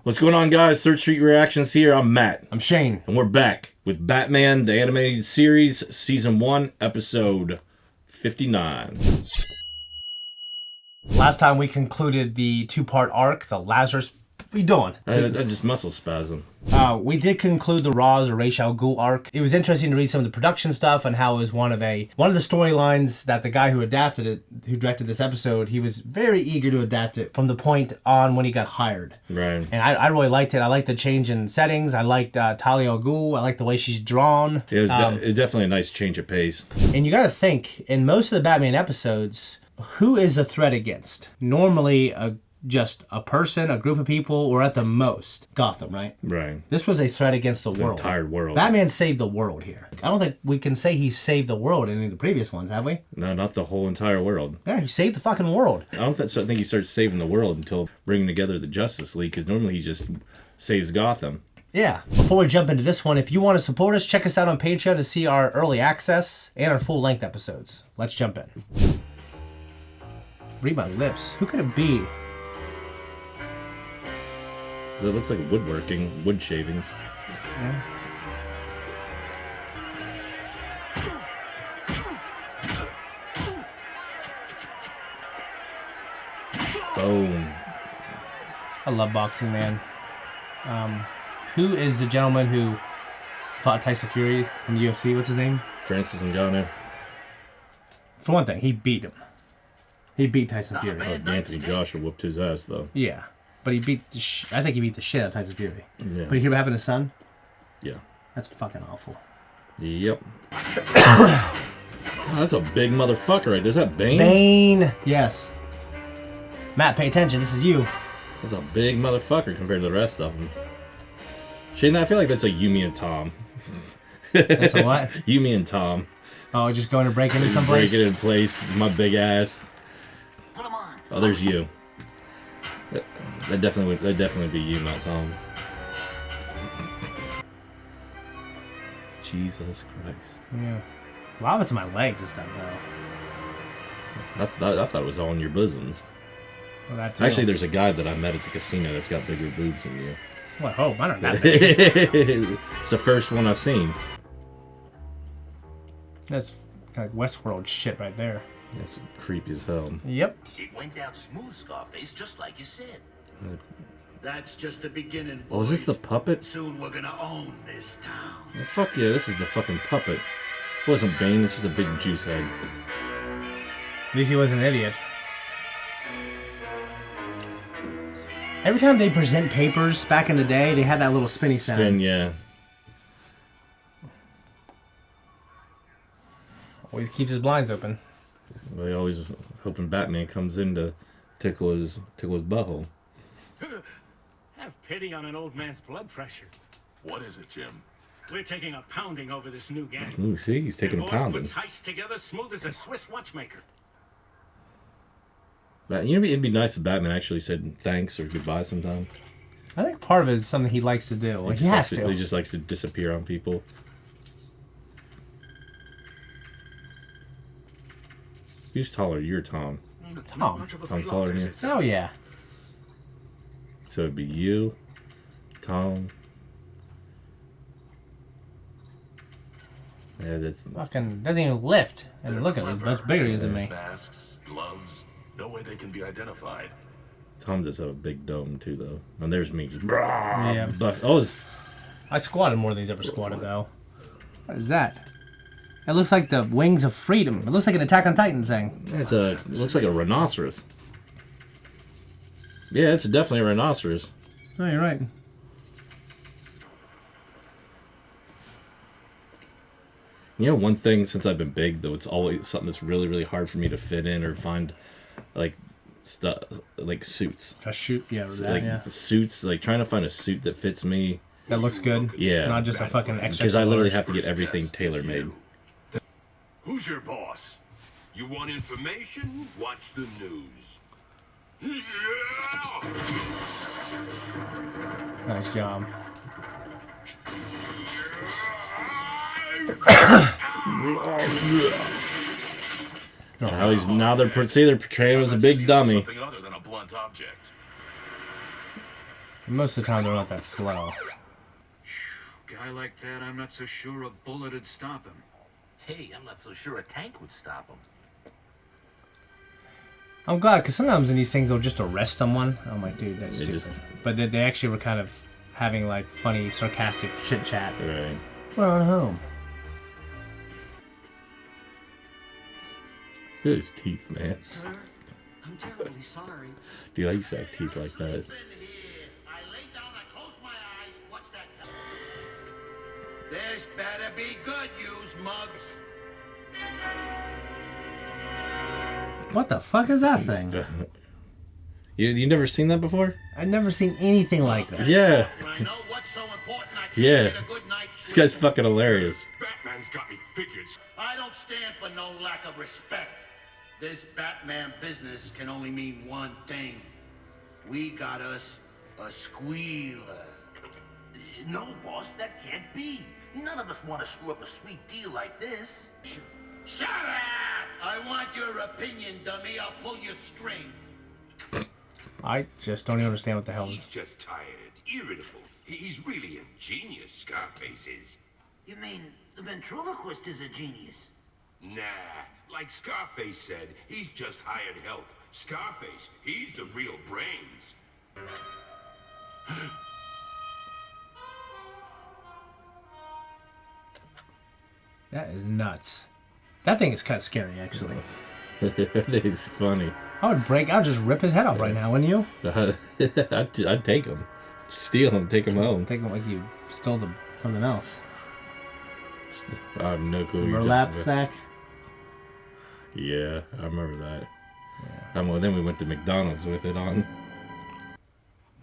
What's going on, guys? Third Street Reactions here. I'm Matt. I'm Shane. And we're back with Batman, the Animated Series, Season 1, Episode 59. Last time we concluded the two-part arc, the Lazarus... What are you doing? I just muscle spasm. We did conclude the Ra's or Ra's al Ghul arc. It was interesting to read some of the production stuff and how it was one of the storylines that the guy who adapted it, who directed this episode, he was very eager to adapt it from the point on when he got hired. Right. And I really liked it. I liked the change in settings. I liked Talia al Ghul. I liked the way she's drawn. It was definitely a nice change of pace. And you got to think, in most of the Batman episodes, who is a threat against? Normally, just a person, a group of people, or at the most, Gotham, right? Right. This was a threat against the world. Entire world. Batman saved the world here. I don't think we can say he saved the world in any of the previous ones, have we? No, not the whole entire world. Yeah, he saved the fucking world. I don't think he started saving the world until bringing together the Justice League, because normally he just saves Gotham. Yeah. Before we jump into this one, if you want to support us, check us out on Patreon to see our early access and our full-length episodes. Let's jump in. Read my lips. Who could it be? It looks like woodworking, wood shavings. Yeah. Boom. I love boxing, man. Who is the gentleman who fought Tyson Fury from the UFC? What's his name? Francis Ngannou. For one thing, he beat him. He beat Tyson Fury. Oh, Anthony Joshua whooped his ass, though. Yeah. But he beat I think he beat the shit out of Tyson Fury. Yeah. But you hear what happened to his son? Yeah. That's fucking awful. Yep. Oh, that's a big motherfucker right there. Is that Bane? Bane! Yes. Matt, pay attention. This is you. That's a big motherfucker compared to the rest of them. Shane, I feel like that's a Yumi and Tom. That's a what? Yumi and Tom. Oh, just going to break into someplace? Break it in place. My big ass. Put him on. Oh, there's you. That'd definitely be you, not Tom. Jesus Christ. Yeah. A lot of it's in my legs and stuff, though. I thought it was all in your bosoms. Well, that too. Actually, there's a guy that I met at the casino that's got bigger boobs than you. Well, I hope. I don't know that big. It's the first one I've seen. That's kind of Westworld shit right there. That's creepy as hell. Yep. It went down smooth, Scarface, just like you said. That's just the beginning, boys. Oh, is this the puppet? Soon we're gonna own this town. Well, fuck yeah, this is the fucking puppet. It wasn't Bane, it's just a big juice head. At least he wasn't an idiot. Every time they present papers back in the day, they had that little spinny sound. Spin, yeah. Always keeps his blinds open. They always hoping Batman comes in to tickle his butthole. Have pity on an old man's blood pressure. What is it, Jim? We're taking a pounding over this new gang. Ooh, see, he's taking a And Boss pounding. puts heists together smooth as a Swiss watchmaker. But, you know, it'd be nice if Batman actually said thanks or goodbye sometime. I think part of it is something he likes to do. Like, he has to. He just likes to disappear on people. Who's taller? You're Tom. Tom. Tom's taller than you. Oh, yeah. So it'd be you, Tom. Yeah, that's Fucking doesn't even lift. And look at him, he's much bigger than me. Masks, gloves, no way they can be identified. Tom does have a big dome too, though. And there's me just. Yeah. I I squatted more than he's ever squatted, though. What is that? It looks like the wings of freedom. It looks like an Attack on Titan thing. It looks like a rhinoceros. Yeah, it's definitely a rhinoceros. Oh, you're right. You know, one thing since I've been big, though, it's always something that's really, really hard for me to fit in or find, like, stuff, like suits. A shoot, yeah, Like, yeah. suits, like, trying to find a suit that fits me. That looks good. Yeah. Not just a fucking extra. Because I literally have to get everything tailor-made. Who's your boss? You want information? Watch the news. Yeah! Nice job. Now they're portraying him as a big dummy. Something other than a blunt object. Most of the time, they're not that slow. Guy like that, I'm not so sure a bullet would stop him. Hey, I'm not so sure a tank would stop him. I'm glad, because sometimes in these things, they'll just arrest someone. I'm like, dude, that's They stupid. just- But they actually were kind of having, like, funny, sarcastic chit-chat. Right. We're on home. Look at his teeth, man. Sir, I'm terribly sorry. Dude, I used to have teeth like that. Sleep in here. I lay down, I close my eyes. What's that? This better be good news, mugs. What the fuck is that thing? You never seen that before? I've never seen anything like that. Yeah. I know what's so important. I can't Yeah. get a good night's This sleep. guy's fucking hilarious. Batman's got me figured. I don't stand for no lack of respect. This Batman business can only mean one thing. We got us a squealer. No, boss, that can't be. None of us want to screw up a sweet deal like this. Shut up! I want your opinion, dummy. I'll pull your string. I just don't even understand what the hell. He's just tired, irritable. He's really a genius, Scarface is. You mean the ventriloquist is a genius? Nah, like Scarface said, he's just hired help. Scarface, he's the real brains. That is nuts. That thing is kind of scary, actually. It's funny. I would just rip his head off right now, wouldn't you? I'd take him. Steal him, take him home. Take him like you stole something else. I have no clue. what you're Burlap talking about. sack. Yeah, I remember that. Well, then we went to McDonald's with it on.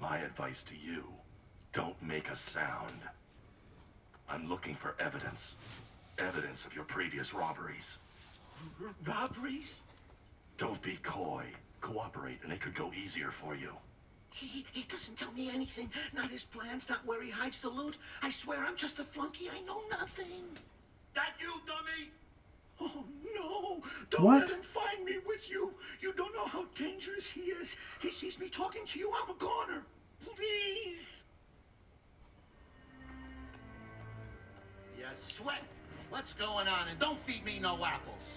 My advice to you, don't make a sound. I'm looking for evidence. Evidence of your previous robberies. Robberies? Don't be coy. Cooperate and it could go easier for you. He doesn't tell me anything. Not his plans, not where he hides the loot. I swear I'm just a flunky. I know nothing. That you, dummy? Oh, no. Don't What? let him find me with you. You don't know how dangerous he is. He sees me talking to you. I'm a goner. Please. You sweat. What's going on? And don't feed me no apples.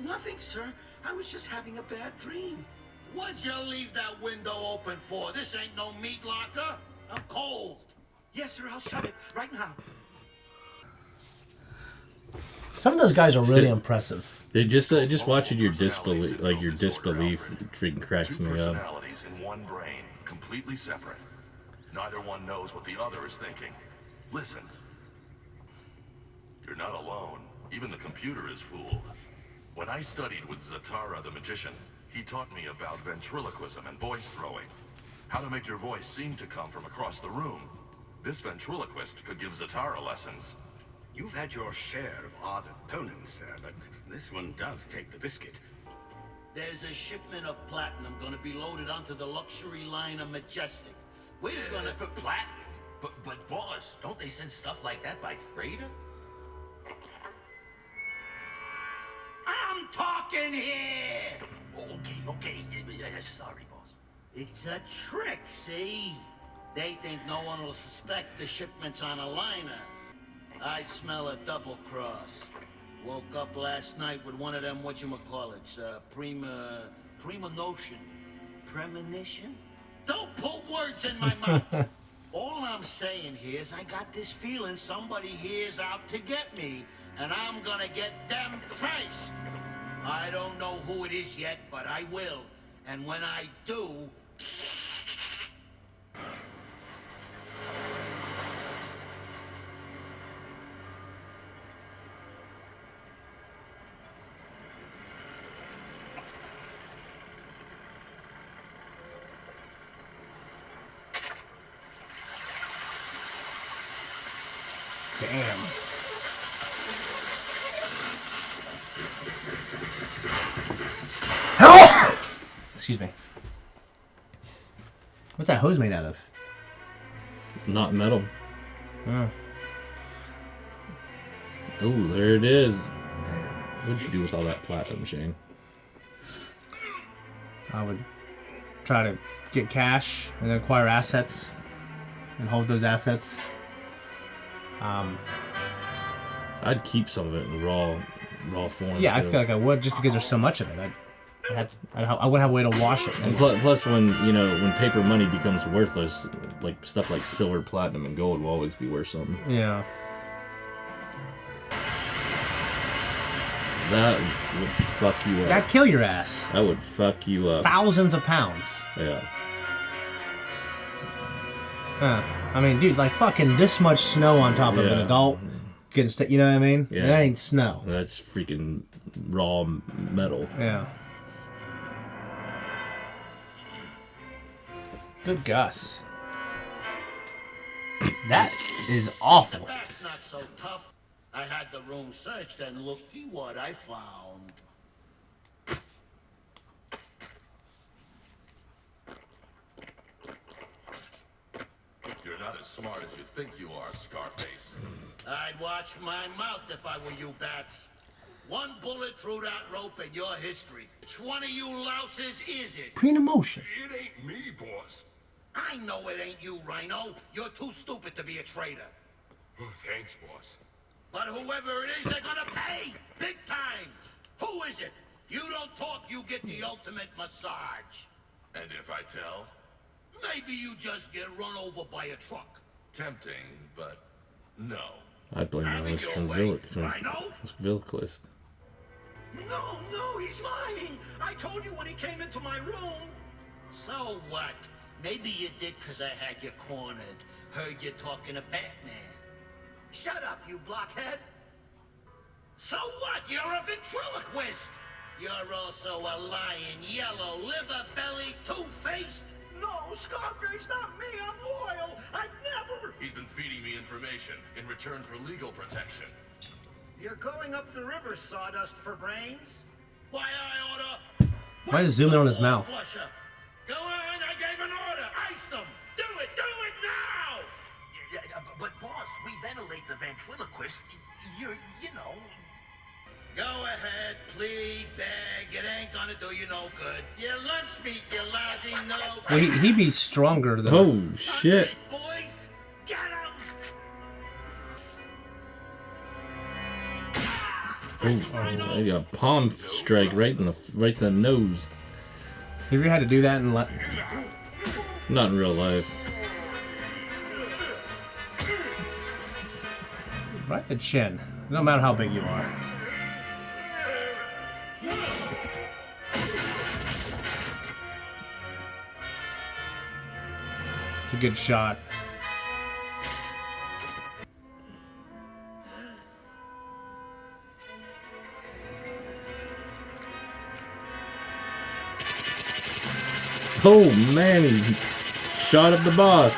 Nothing, sir. I was just having a bad dream. What'd you leave that window open for? This ain't no meat locker. I'm cold. Yes, sir. I'll shut it right now. Some of those guys are really impressive. They just watching your Multiple disbelief, personalities like your involve disorder, disbelief, Alfred. freaking cracks Two me up. personalities in one brain, completely separate. Neither one knows what the other is thinking. Listen. You're not alone. Even the computer is fooled. When I studied with Zatara the magician, he taught me about ventriloquism and voice throwing. How to make your voice seem to come from across the room. This ventriloquist could give Zatara lessons. You've had your share of odd opponents, sir, but this one does take the biscuit. There's a shipment of platinum gonna be loaded onto the luxury liner Majestic. We're gonna... But platinum? But boss, don't they send stuff like that by freighter? I'm talking here! Okay. Sorry, boss. It's a trick, see? They think no one will suspect the shipment's on a liner. I smell a double cross. Woke up last night with one of them, whatchamacallits, premonition. Premonition? Don't put words in my mouth! All I'm saying here is I got this feeling somebody here's out to get me, and I'm gonna get them first. I don't know who it is yet, but I will. And when I do... Damn. Excuse me. What's that hose made out of? Not metal. Oh. Oh, there it is. What'd you do with all that platinum, Shane? I would try to get cash and then acquire assets and hold those assets. I'd keep some of it in raw form. Yeah, I too. feel like I would, just because there's so much of it. I wouldn't have a way to wash it. And plus, when paper money becomes worthless, like stuff like silver, platinum, and gold will always be worth something. Yeah. That would fuck you up. That'd kill your ass. That would fuck you up. Thousands of pounds. Yeah. I mean, dude, like fucking this much snow on top of an adult getting, you know what I mean? Yeah. That ain't snow. That's freaking raw metal. Yeah. Good Gus. That is awful. The back's not so tough. I had the room searched and looked at what I found. You're not as smart as you think you are, Scarface. I'd watch my mouth if I were you bats. One bullet through that rope and your history. Which one of you louses is it? Pre-emotion. It ain't me, boss. I know it ain't you, Rhino. You're too stupid to be a traitor. Oh, thanks, boss. But whoever it is, they're gonna pay! Big time! Who is it? You don't talk, you get the ultimate massage. And if I tell? Maybe you just get run over by a truck. Tempting, but no. I'd blame Have that it on your way, Rhino? Vilquist. No, he's lying! I told you when he came into my room. So what? Maybe you did because I had you cornered. Heard you talking to Batman. Shut up, you blockhead! So what? You're a ventriloquist! You're also a lying, yellow, liver-bellied, two-faced... No, Scarface, not me! I'm loyal! I'd never... He's been feeding me information in return for legal protection. You're going up the river, Sawdust, for brains? Why, I oughta... Why is zoom in on his mouth? Flusher. Go on, I gave an order! Ice him! Do it now! But boss, we ventilate the ventriloquist. You know. Go ahead, plead, beg. It ain't gonna do you no good. You lunch meat, you lousy no. Well, he'd be stronger though. Oh shit! Boys, get him! Oh, I got a palm strike right to the nose. Have you ever had to do that in Not in real life. right the chin? No matter how big you are. It's a good shot. Oh man, he shot up the boss.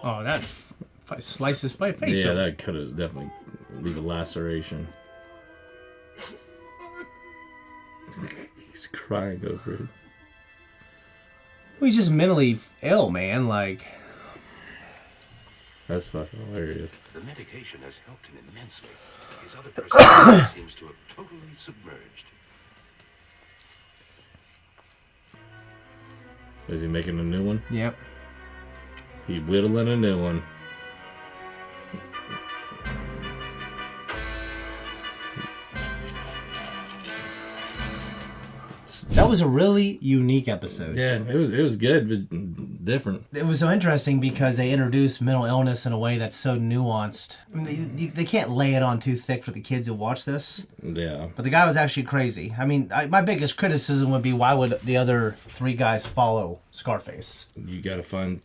Oh, that slices face. Yeah, open. that could have definitely leave a laceration. He's crying over it. He's just mentally ill, man. Like, That's fucking hilarious. The medication has helped him immensely. His other personality seems to have totally submerged. Is he making a new one? yep. He whittling a new one. That was a really unique episode. Yeah, it was good, but different. It was so interesting because they introduced mental illness in a way that's so nuanced. I mean, they can't lay it on too thick for the kids who watch this. Yeah. But the guy was actually crazy. I mean, my biggest criticism would be why would the other three guys follow Scarface? You gotta find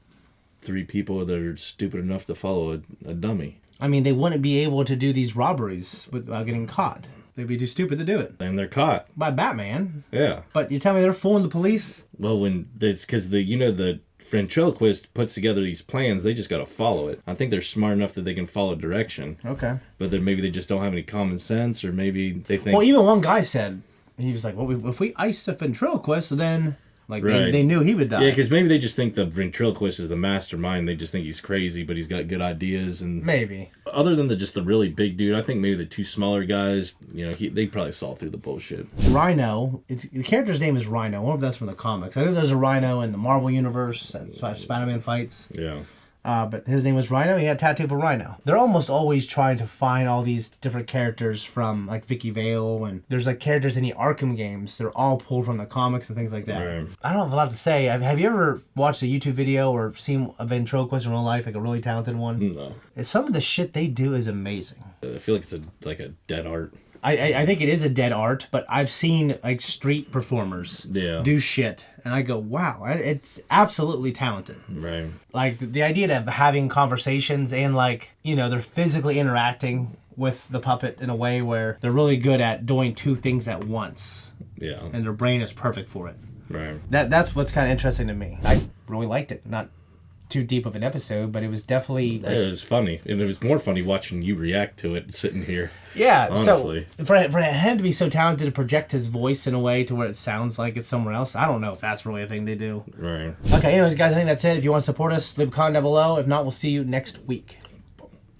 3 people that are stupid enough to follow a dummy. I mean, they wouldn't be able to do these robberies without getting caught. They'd be too stupid to do it. And they're caught. By Batman. Yeah. But you tell me they're fooling the police? Well, when it's because the ventriloquist puts together these plans, they just gotta follow it. I think they're smart enough that they can follow direction. Okay. But then maybe they just don't have any common sense, or maybe they think. Well, even one guy said, he was like, well, if we ice the ventriloquist, then Like, Right. they knew he would die. Yeah, because maybe they just think the ventriloquist is the mastermind. They just think he's crazy, but he's got good ideas. And Maybe. other than just the really big dude, I think maybe the two smaller guys, they probably saw through the bullshit. Rhino, the character's name is Rhino. I wonder if that's from the comics. I know there's a Rhino in the Marvel Universe. That's why Spider-Man fights. Yeah. But his name was Rhino. He had a tattoo of a rhino. They're almost always trying to find all these different characters from, like, Vicky Vale, and there's, like, characters in the Arkham games. They're all pulled from the comics and things like that. Right. I don't have a lot to say. Have you ever watched a YouTube video or seen a ventriloquist in real life, like a really talented one? No. Some of the shit they do is amazing. I feel like it's like a dead art. I think it is a dead art, but I've seen, like, street performers do shit, and I go, wow, it's absolutely talented. Right. Like, the idea of having conversations and, like, they're physically interacting with the puppet in a way where they're really good at doing two things at once. Yeah. And their brain is perfect for it. Right. That's what's kind of interesting to me. I really liked it. Not too deep of an episode, but it was definitely... It was funny. And it was more funny watching you react to it sitting here. Yeah, honestly. So for him to be so talented to project his voice in a way to where it sounds like it's somewhere else, I don't know if that's really a thing they do. Right. Okay, anyways, guys, I think that's it. If you want to support us, leave a comment down below. If not, we'll see you next week.